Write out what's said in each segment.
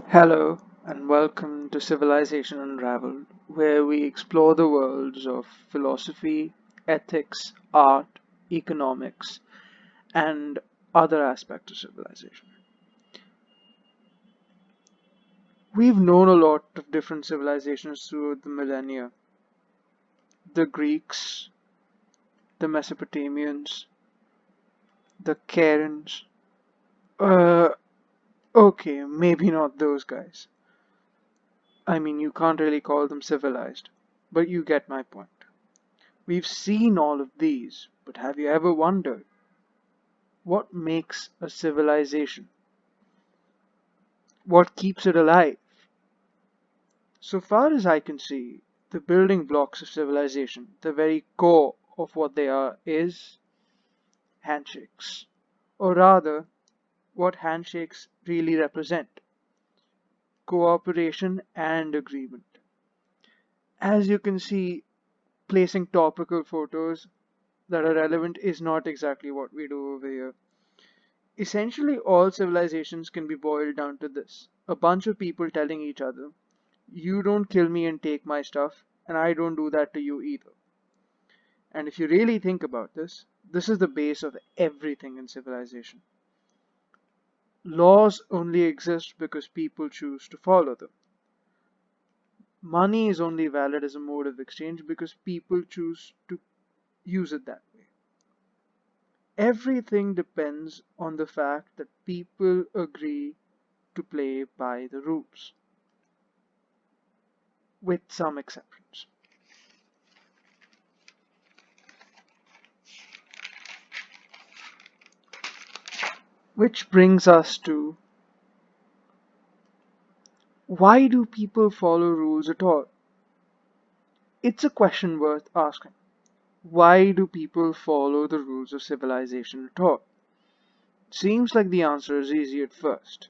Hello, and welcome to Civilization Unraveled, where we explore the worlds of philosophy, ethics, art, economics, and other aspects of civilization. We've known a lot of different civilizations through the millennia: the Greeks, the Mesopotamians, the Karens. Uh, okay, maybe not those guys. I mean, you can't really call them civilized, but you get my point. We've seen all of these, but have you ever wondered what makes a civilization? What keeps it alive? So far as I can see, the building blocks of civilization, the very core of what they are, is handshakes. Or rather, what handshakes really represent: cooperation and agreement. As you can see, placing topical photos that are relevant is not exactly what we do over here. Essentially, all civilizations can be boiled down to this: a bunch of people telling each other, "You don't kill me and take my stuff, and I don't do that to you either." And if you really think about this, this is the base of everything in civilization. Laws only exist because people choose to follow them. Money is only valid as a mode of exchange because people choose to use it that way. Everything depends on the fact that people agree to play by the rules, with some exceptions. Which brings us to, why do people follow rules at all? It's a question worth asking. Why do people follow the rules of civilization at all? Seems like the answer is easy at first.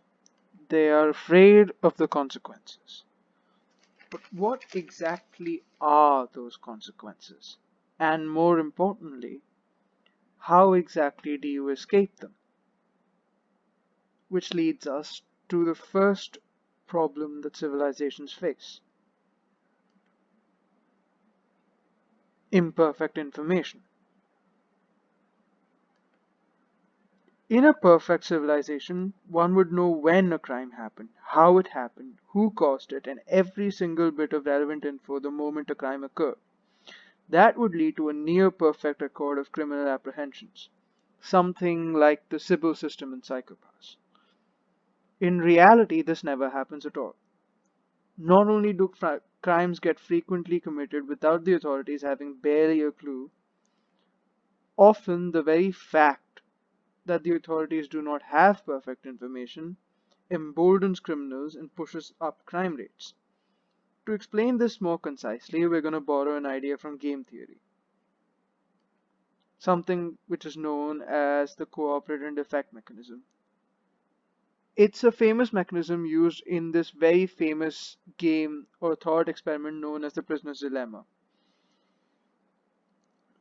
They are afraid of the consequences. But what exactly are those consequences? And more importantly, how exactly do you escape them? Which leads us to the first problem that civilizations face: imperfect information. In a perfect civilization, one would know when a crime happened, how it happened, who caused it, and every single bit of relevant info the moment a crime occurred. That would lead to a near perfect record of criminal apprehensions, something like the Sybil system in Psychopaths. In reality, this never happens at all. Not only do crimes get frequently committed without the authorities having barely a clue, often the very fact that the authorities do not have perfect information emboldens criminals and pushes up crime rates. To explain this more concisely, we're going to borrow an idea from game theory, something which is known as the cooperant effect mechanism. It's a famous mechanism used in this very famous game or thought experiment known as the prisoner's dilemma.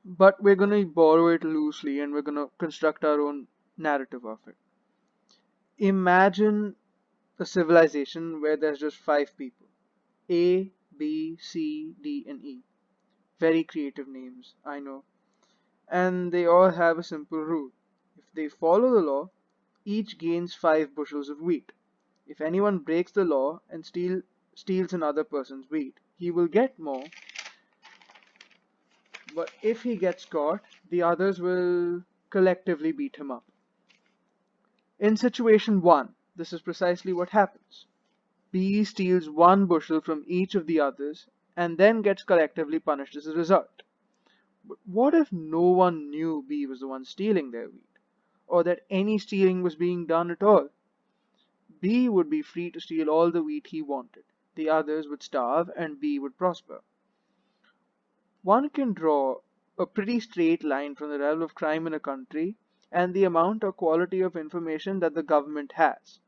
But we're going to borrow it loosely and we're going to construct our own narrative of it. Imagine a civilization where there's just five people: A, B, C, D, and E. Very creative names, I know. And they all have a simple rule: if they follow the law, each gains 5 bushels of wheat. If anyone breaks the law and steals another person's wheat, he will get more, but if he gets caught, the others will collectively beat him up. In situation 1, this is precisely what happens. B steals 1 bushel from each of the others and then gets collectively punished as a result. But what if no one knew B was the one stealing their wheat, or that any stealing was being done at all? B would be free to steal all the wheat he wanted. The others would starve and B would prosper. One can draw a pretty straight line from the level of crime in a country and the amount or quality of information that the government has.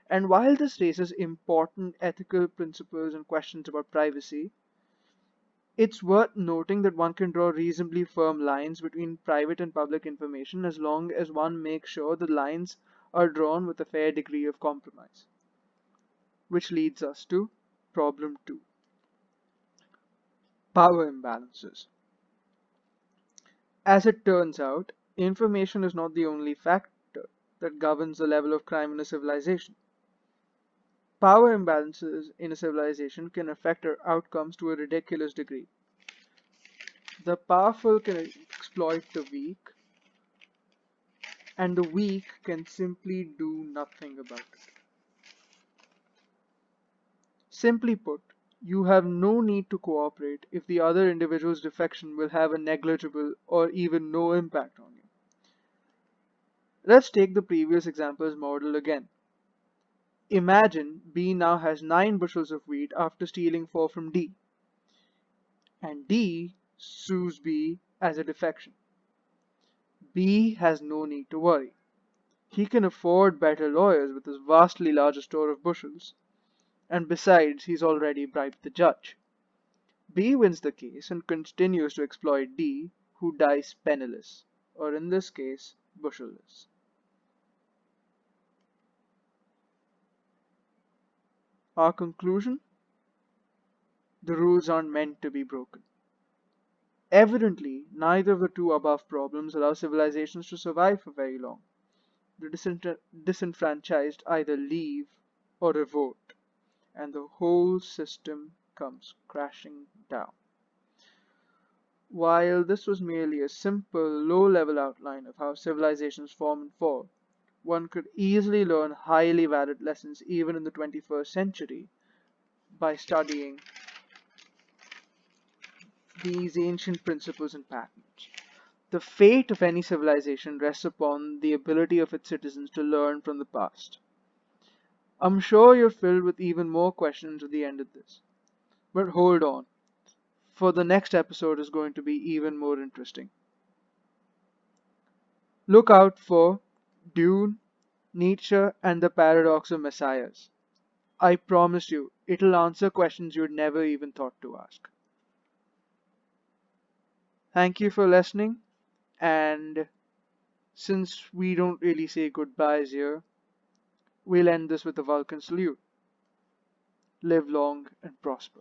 And while this raises important ethical principles and questions about privacy, it's worth noting that one can draw reasonably firm lines between private and public information as long as one makes sure the lines are drawn with a fair degree of compromise. which leads us to problem 2, power imbalances. As it turns out, information is not the only factor that governs the level of crime in a civilization. Power imbalances in a civilization can affect our outcomes to a ridiculous degree. The powerful can exploit the weak, and the weak can simply do nothing about it. Simply put, you have no need to cooperate if the other individual's defection will have a negligible or even no impact on you. Let's take the previous example's model again. Imagine B now has 9 bushels of wheat after stealing 4 from D, and D sues B as a defection. B has no need to worry. He can afford better lawyers with his vastly larger store of bushels, and besides, he's already bribed the judge. B wins the case and continues to exploit D, who dies penniless, or in this case, bushelless. Our conclusion? The rules aren't meant to be broken. Evidently, neither of the two above problems allow civilizations to survive for very long. The disenfranchised either leave or revolt, and the whole system comes crashing down. While this was merely a simple, low-level outline of how civilizations form and fall, one could easily learn highly valid lessons even in the 21st century by studying these ancient principles and patterns. The fate of any civilization rests upon the ability of its citizens to learn from the past. I'm sure you're filled with even more questions at the end of this. But hold on, for the next episode is going to be even more interesting. Look out for Dune, Nietzsche, and the Paradox of Messiahs. I promise you, it'll answer questions you'd never even thought to ask. Thank you for listening, and since we don't really say goodbyes here, we'll end this with a Vulcan salute. Live long and prosper.